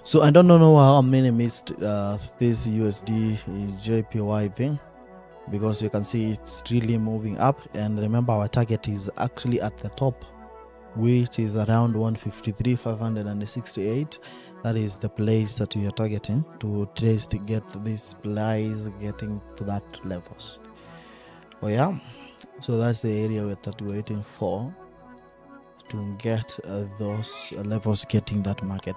So I don't know how many missed this USD JPY thing, because you can see it's really moving up, and remember our target is actually at the top, which is around 153,568. That is the place that we are targeting to trace to get this place getting to that levels. Oh yeah, so that's the area that we're waiting for to get those levels, getting that market.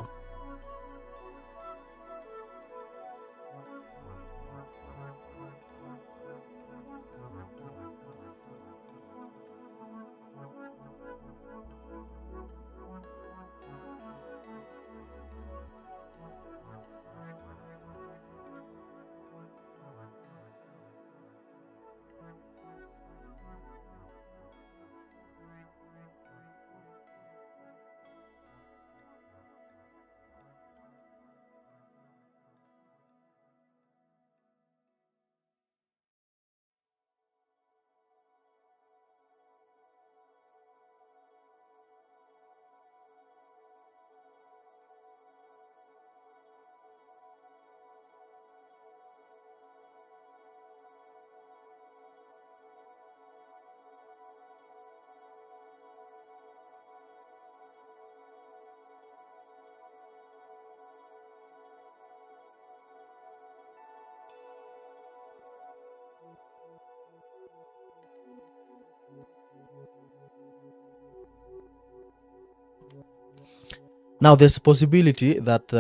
Now there's a possibility that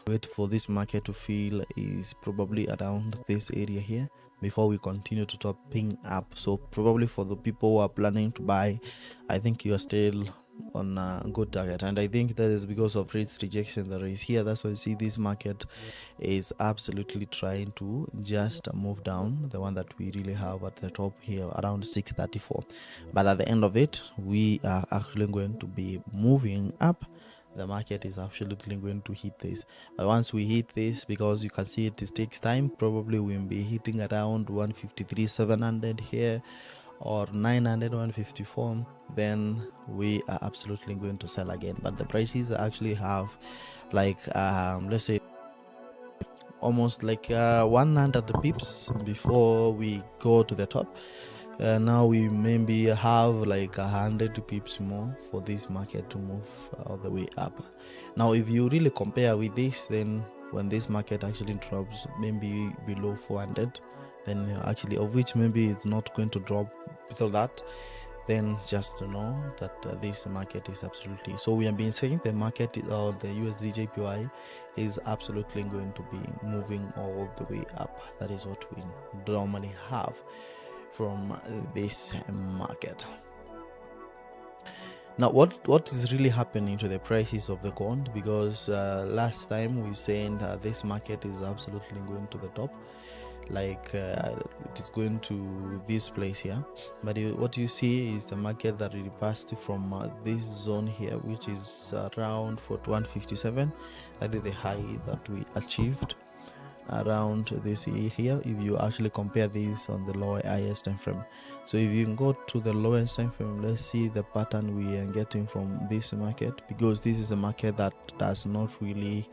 wait for this market to fill is probably around this area here before we continue to topping up. So probably for the people who are planning to buy, I think you are still on a good target, and I think that is because of rates rejection that is here. That's why you see this market is absolutely trying to just move down, the one that we really have at the top here around 634, but at the end of it we are actually going to be moving up. The market is absolutely going to hit this, but once we hit this, because you can see it takes time, probably we'll be hitting around 153,700 here or 900, 154, then we are absolutely going to sell again. But the prices actually have like let's say almost like 100 pips before we go to the top. Now we maybe have like 100 pips more for this market to move all the way up. Now if you really compare with this, then when this market actually drops maybe below 400, then actually, of which maybe it's not going to drop below that, then just to know that this market is absolutely, so we have been saying the market or the USDJPY is absolutely going to be moving all the way up. That is what we normally have from this market. Now what is really happening to the prices of the gold, because last time we said that this market is absolutely going to the top, like it is going to this place here, but what you see is the market that reversed from this zone here, which is around 4157. That is the high that we achieved around this here, if you actually compare this on the lower highest time frame. So if you can go to the lowest time frame, let's see the pattern we are getting from this market, because this is a market that does not really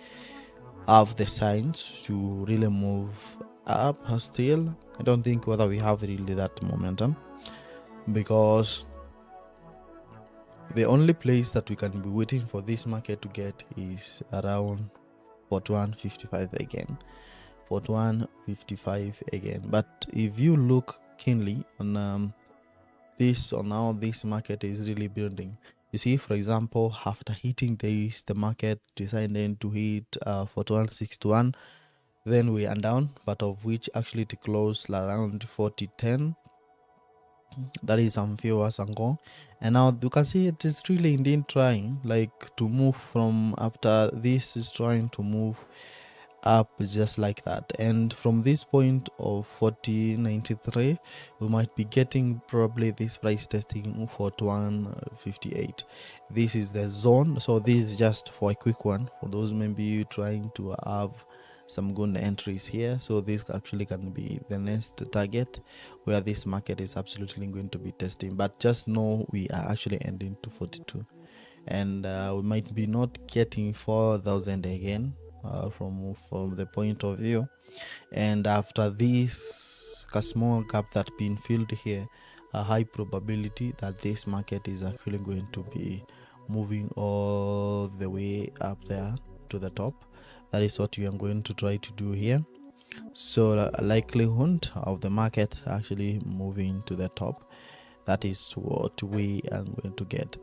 have the signs to really move up still. I don't think whether we have really that momentum, because the only place that we can be waiting for this market to get is around 4155 again, 4155 again. But if you look keenly on this, on how this market is really building, you see, for example, after hitting this, the market decided to hit 4161, then we are down, but of which actually it closed around 4010. That is some few hours ago, and now you can see it is really indeed trying like to move from, after this is trying to move up just like that, and from this point of 4093 we might be getting probably this price testing 4158. This is the zone, so this is just for a quick one for those maybe trying to have some good entries here. So this actually can be the next target where this market is absolutely going to be testing, but just know we are actually ending to 42, and we might be not getting 4,000 again from the point of view. And after this small gap that been filled here, a high probability that this market is actually going to be moving all the way up there to the top. That is what we are going to try to do here. So a likelihood of the market actually moving to the top, that is what we are going to get.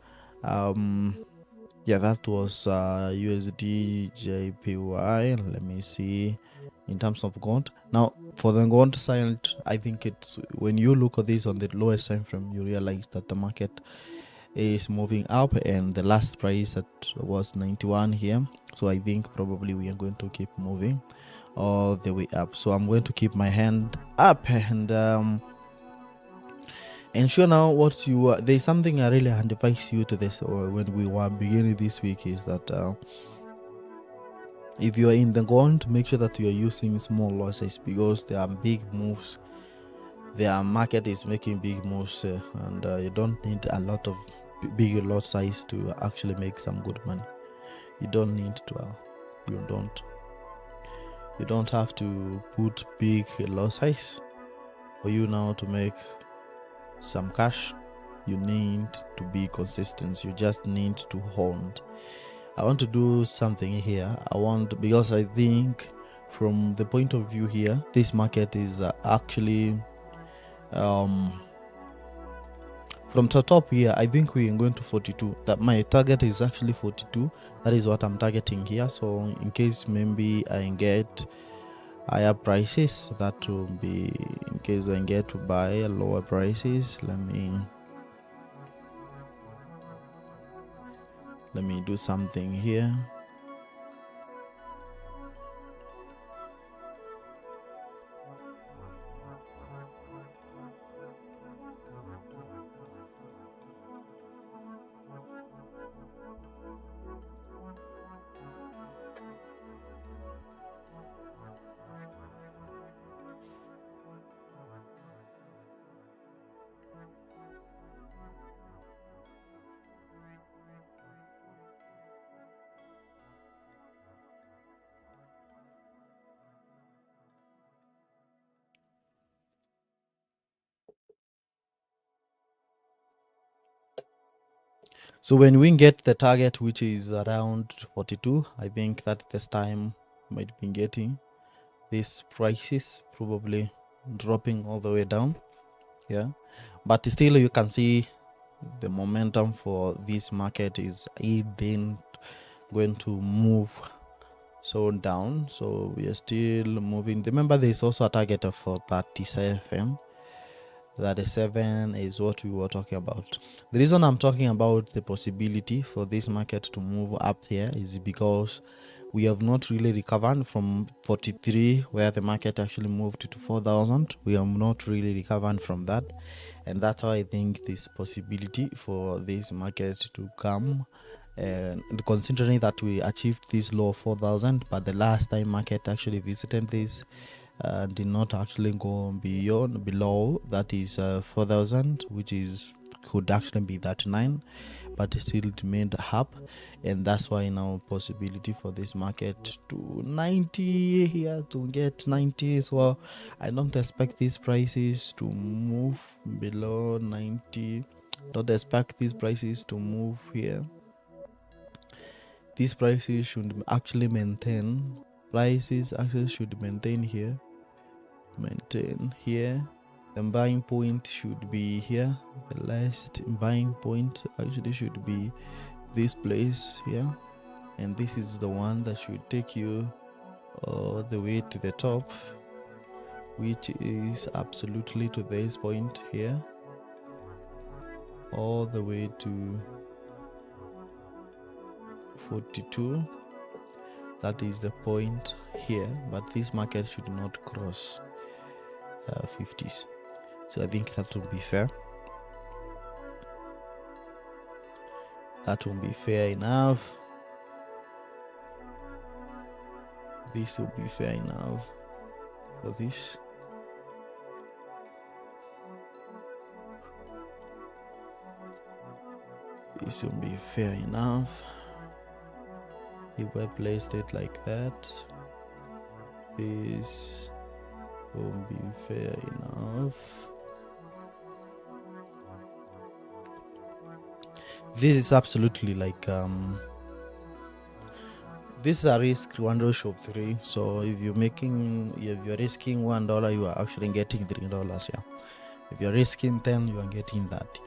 Yeah, that was USDJPY. Let me see in terms of gold. Now for the gold side, I think it's, when you look at this on the lowest time frame, you realize that the market is moving up, and the last price that was 91 here. So I think probably we are going to keep moving all the way up. So I'm going to keep my hand up and ensure now what you there's something I really advise you to this, or when we were beginning this week, is that if you are in the gold, make sure that you are using small losses, because there are big moves. The market is making big moves, and you don't need a lot of big lot size to actually make some good money. You don't need to you don't have to put big lot size for you now to make some cash. You need to be consistent. You just need to hold. I want to do something here. Because I think from the point of view here, this market is actually from the top here, I think we're going to 42. That my target is actually 42. That is what I'm targeting here. So in case maybe I get higher prices, that will be in case I get to buy lower prices. Let me do something here. So when we get the target, which is around 42, I think that this time might be getting these prices probably dropping all the way down. Yeah, but still you can see the momentum for this market is even going to move so down. So we are still moving. Remember, there is also a target of 37. 37 is what we were talking about. The reason I'm talking about the possibility for this market to move up here is because we have not really recovered from 43, where the market actually moved to 4,000. We have not really recovered from that, and that's why I think this possibility for this market to come, and considering that we achieved this low of 4,000, but the last time market actually visited this did not actually go below, that is 4,000, which is could actually be 39, but still remained up, and that's why now possibility for this market to 90 here, to get 90. So I don't expect these prices to move below 90. Don't expect these prices to move here. These prices should actually maintain. Prices actually should maintain here. Maintain here. The buying point should be here. The last buying point actually should be this place here, and this is the one that should take you all the way to the top, which is absolutely to this point here, all the way to 42. That is the point here, but this market should not cross 50s. So I think that will be fair. That will be fair enough. This will be fair enough for this. This will be fair enough if I placed it like that. This will be fair enough. This is absolutely like this is a risk one ratio of 3. So if you're risking $1, you are actually getting $3. Yeah, if you're risking 10, you are getting that.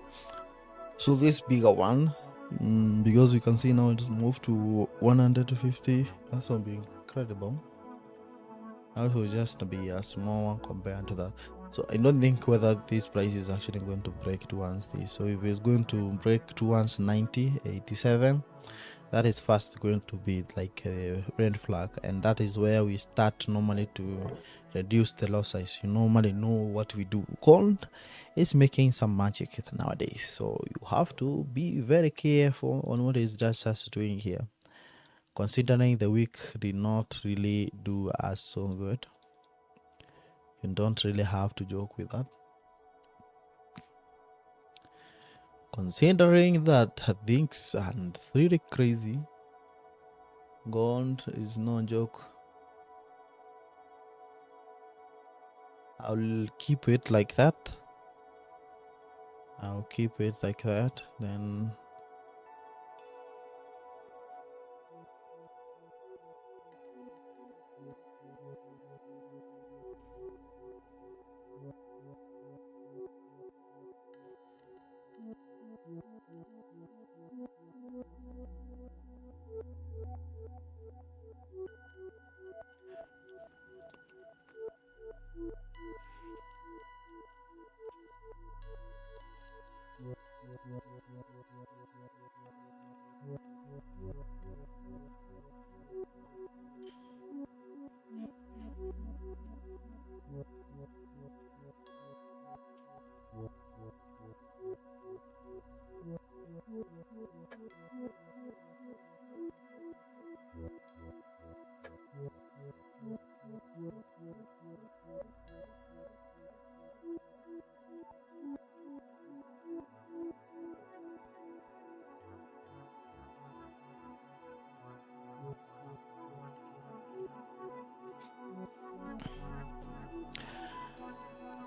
So this bigger one, because you can see now it's moved to 150. That's will be incredible. That will just be a small one compared to that. So I don't think whether this price is actually going to break towards this. So if it's going to break towards 90, 87, that is first going to be like a red flag, and that is where we start normally to reduce the loss size. You normally know what we do. Gold is making some magic nowadays, so you have to be very careful on what is just doing here, considering the week did not really do us so good. You don't really have to joke with that, considering that things are really crazy. Gold is no joke. I'll keep it like that. I'll keep it like that. Then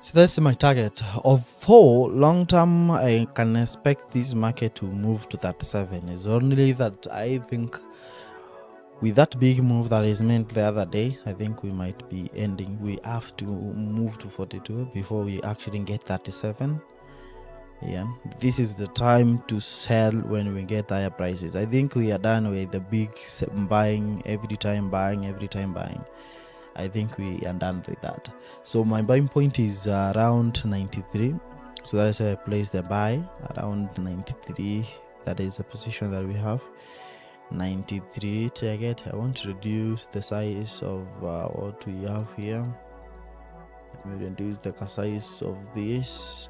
So that's my target. Although long term, I can expect this market to move to 37. It's only that I think with that big move that is made the other day, I think we might be ending. We have to move to 42 before we actually get 37. Yeah, this is the time to sell when we get higher prices. I think we are done with the big buying every time buying. I think we are done with that. So my buying point is around 93. So that is why I place the buy around 93. That is the position that we have. 93 target. I want to reduce the size of what we have here. Let me reduce the size of this.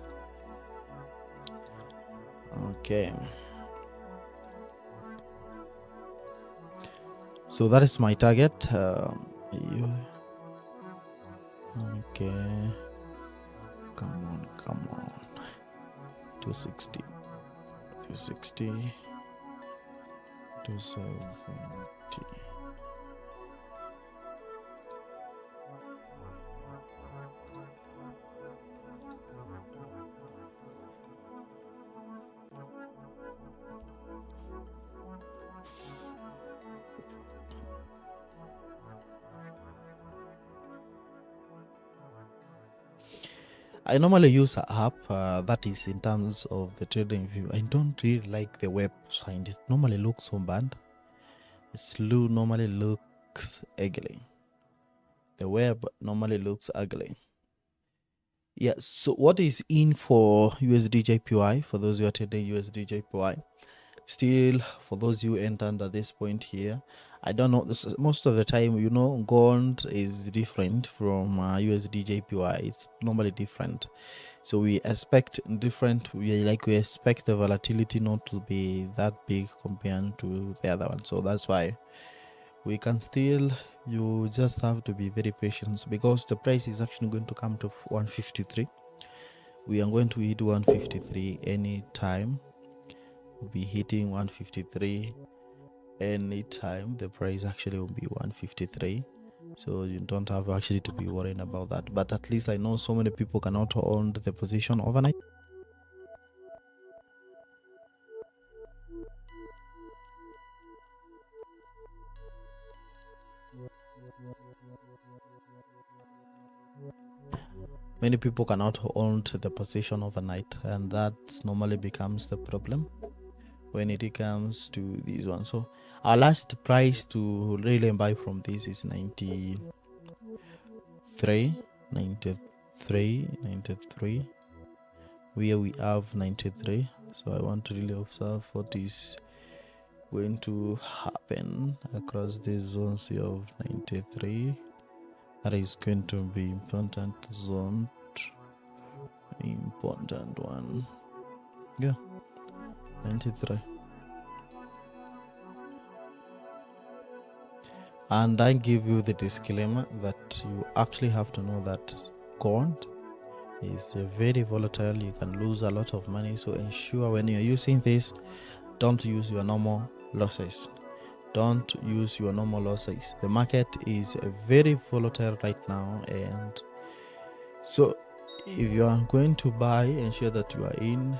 Okay. So that is my target. Okay. Come on. 260. 270. I normally use an app that is in terms of the trading view. I don't really like the website. It normally looks so bad. Normally looks ugly. The web normally looks ugly. Yeah, so what is in for USDJPY? For those who are trading USDJPY, still for those who entered at this point here, I don't know, most of the time, you know, gold is different from USDJPY. It's normally different, so we expect different. We expect the volatility not to be that big compared to the other one. So that's why we can still, you just have to be very patient, because the price is actually going to come to 153. We are going to hit 153 anytime. We'll be hitting 153 anytime. The price actually will be 153, so you don't have actually to be worrying about that. But at least I know so many people cannot hold the position overnight. Many people cannot hold the position overnight, and that normally becomes the problem when it comes to this one. So our last price to really buy from this is 93. Where we have 93. So I want to really observe what is going to happen across these zones here of 93. That is going to be important zone, important one. Yeah, 93. And I give you the disclaimer that you actually have to know that gold is very volatile. You can lose a lot of money, so ensure when you're using this, don't use your normal losses. Don't use your normal losses. The market is very volatile right now, and so if you are going to buy, ensure that you are in.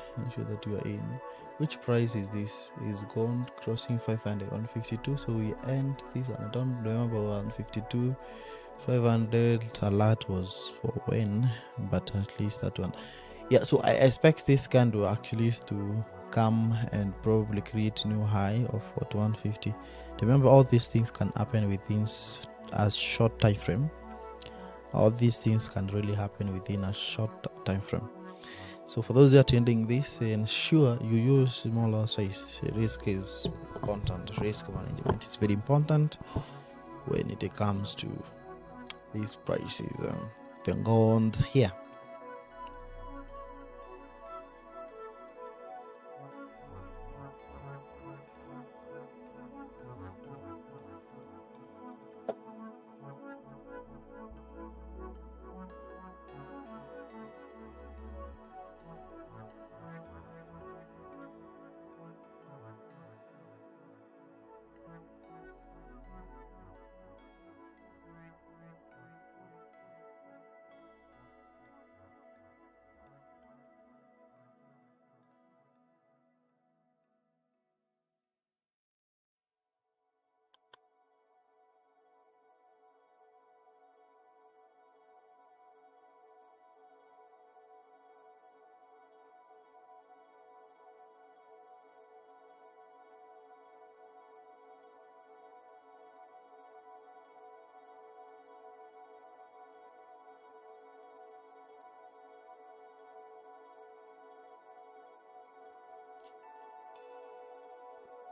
Which price is this? Is gold crossing 500 on 52? So we end this, and I don't remember 152 500 alert was for when, but at least that one. Yeah, so I expect this candle actually to come and probably create new high of 150. Remember, all these things can happen within a short time frame. All these things can really happen within a short time frame. So for those that are attending this, ensure you use smaller size. Risk is important. Risk management is very important when it comes to these prices. The gold here.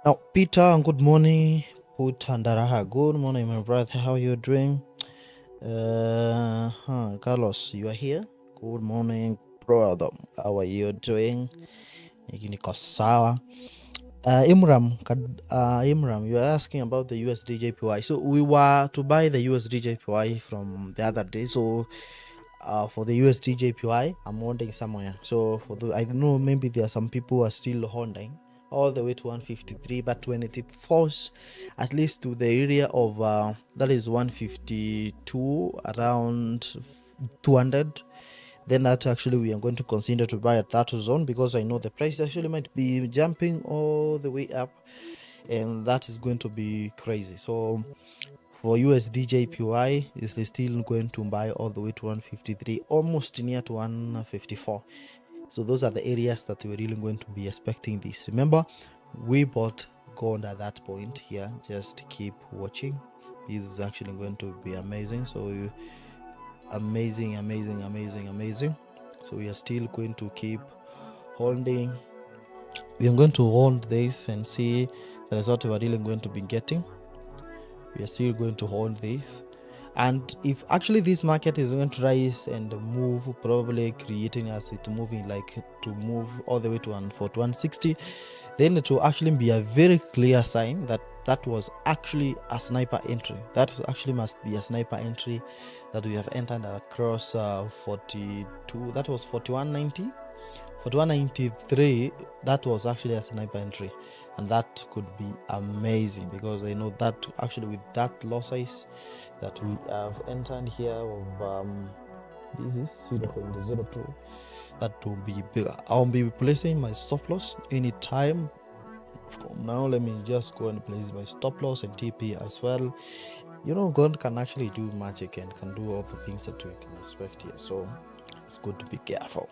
Now, Peter, good morning. Putandaraha, good morning, my brother. How you doing? Carlos, you are here. Good morning, brother. How are you doing? Niko sawa. Imram, you are asking about the USDJPY. So we were to buy the USDJPY from the other day. So for the USDJPY, I'm holding somewhere. So I don't know, maybe there are some people who are still holding all the way to 153, but when it falls at least to the area of that is 152, around 200, then that actually we are going to consider to buy at that zone, because I know the price actually might be jumping all the way up, and that is going to be crazy. So for USDJPY, is still going to buy all the way to 153, almost near to 154. So those are the areas that we're really going to be expecting this. Remember, we bought gold at that point here. Just keep watching. This is actually going to be amazing. So amazing. So we are still going to keep holding. We are going to hold this and see the result we're really going to be getting. We are still going to hold this, and if actually this market is going to rise and move, probably creating as it moving, like to move all the way to 160, then it will actually be a very clear sign that that was actually a sniper entry. That actually must be a sniper entry that we have entered across 42. That was 4190. 4193, that was actually a sniper entry, and that could be amazing, because I know that actually with that low size that we have entered here of this is 0.02, that will be bigger. I'll be placing my stop loss anytime from now. Let me just go and place my stop loss and TP as well. You know, God can actually do magic and can do all the things that we can expect here, so it's good to be careful.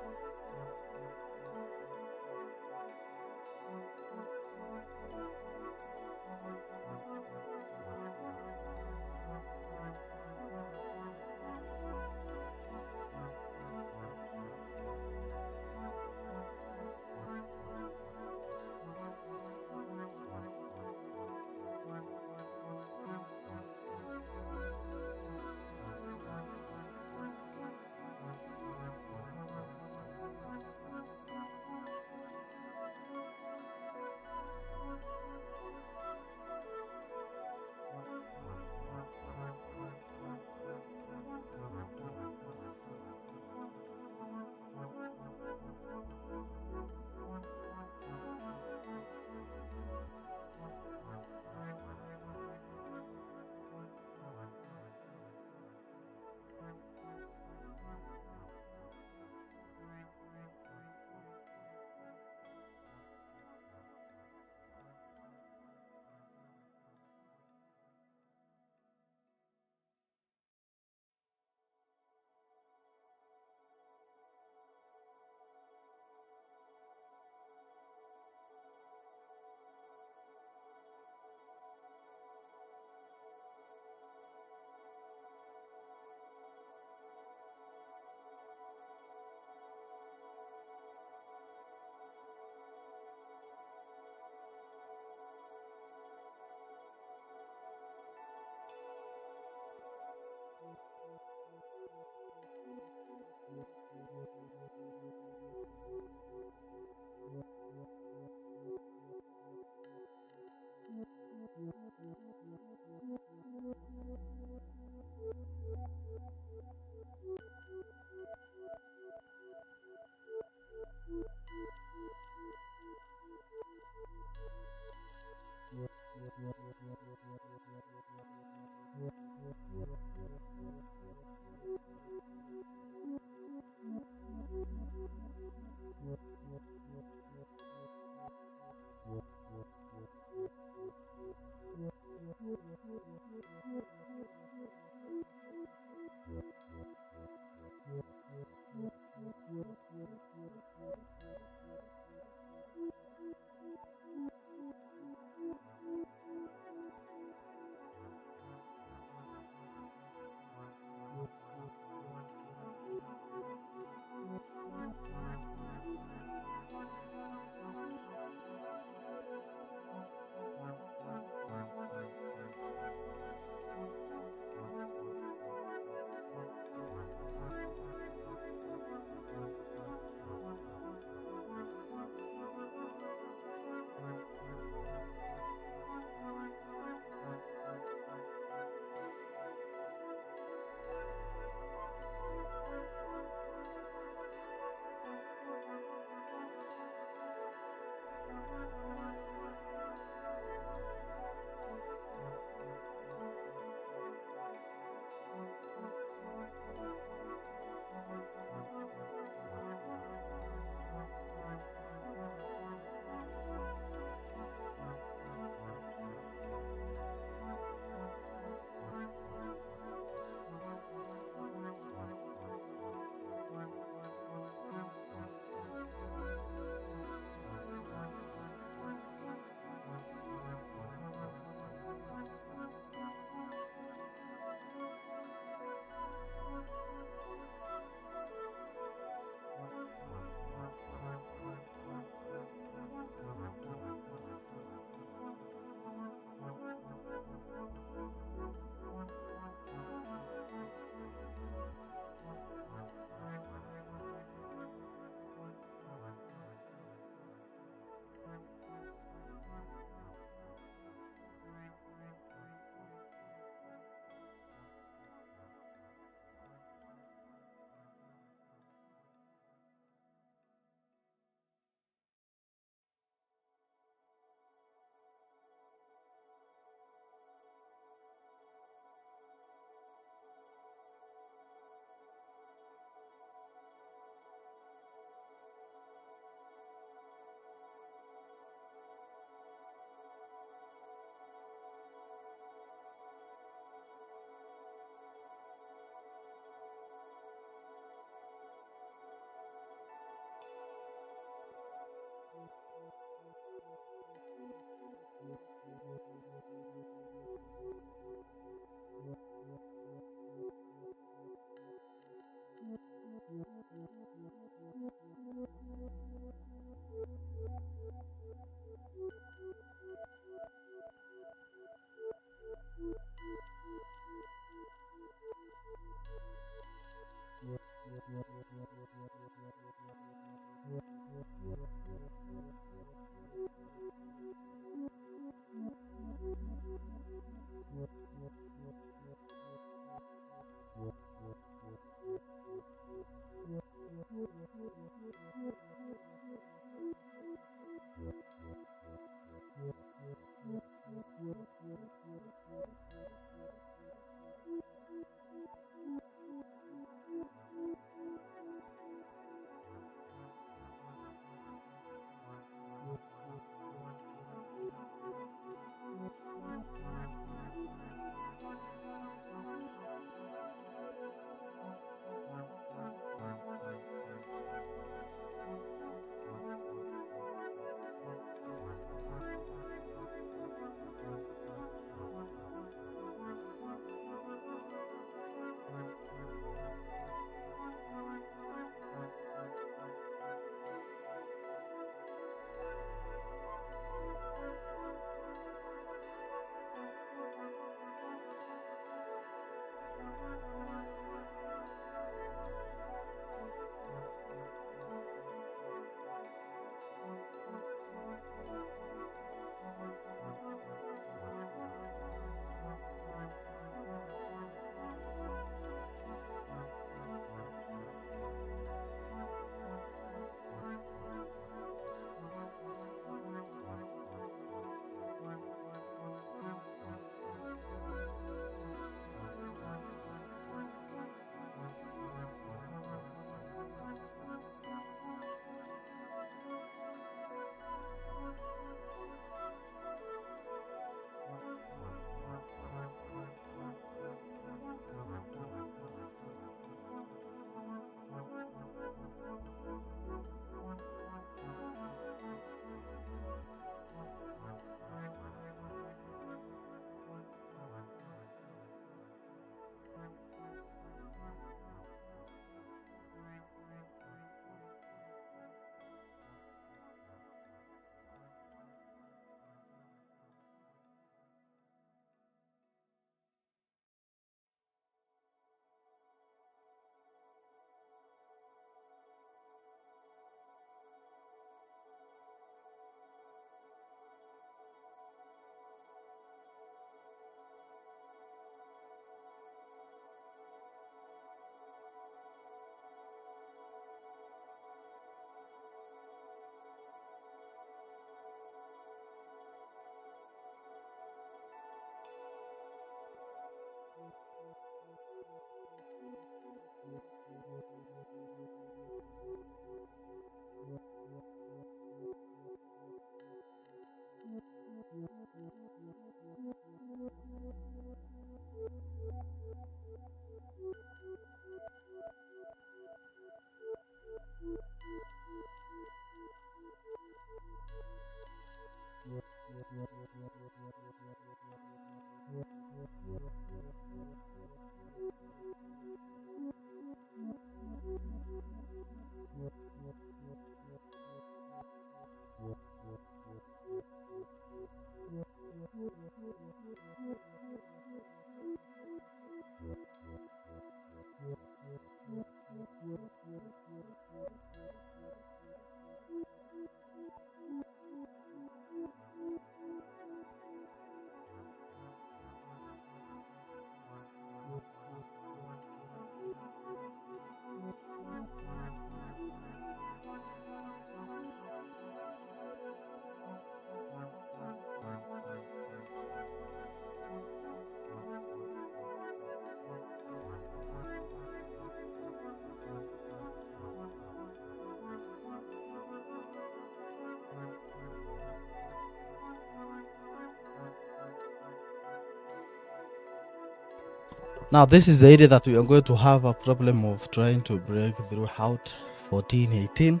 Now this is the area that we are going to have a problem of trying to break throughout 1418.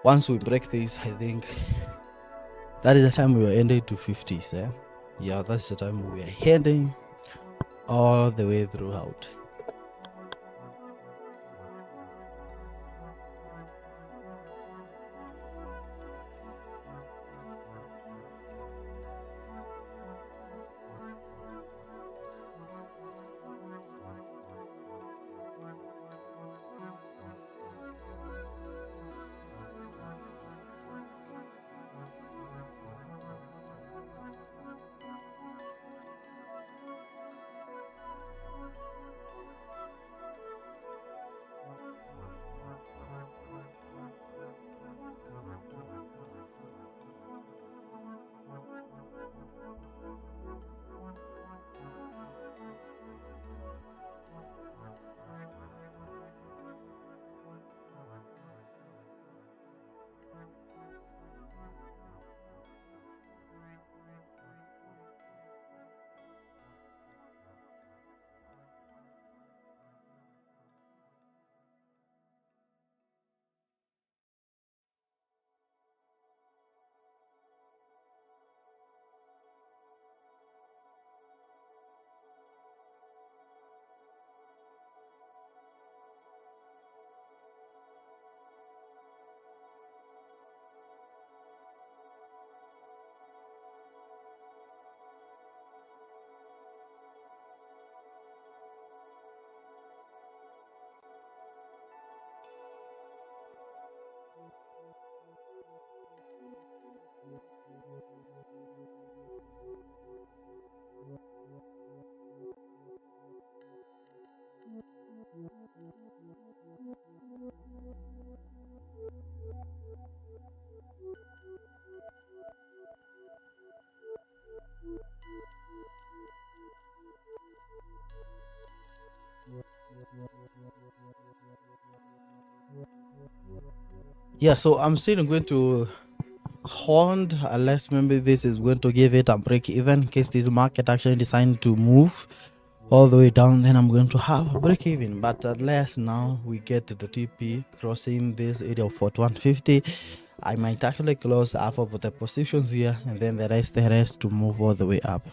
Once we break this, I think that is the time we are ending to 50s. Yeah, that's the time we are heading all the way throughout. Yeah, so I'm still going to hold unless maybe this is going to give it a break even. In case this market actually decides to move all the way down, then I'm going to have a break even. But unless now we get to the TP crossing this area of 4150, I might actually close half of the positions here and then the rest to move all the way up.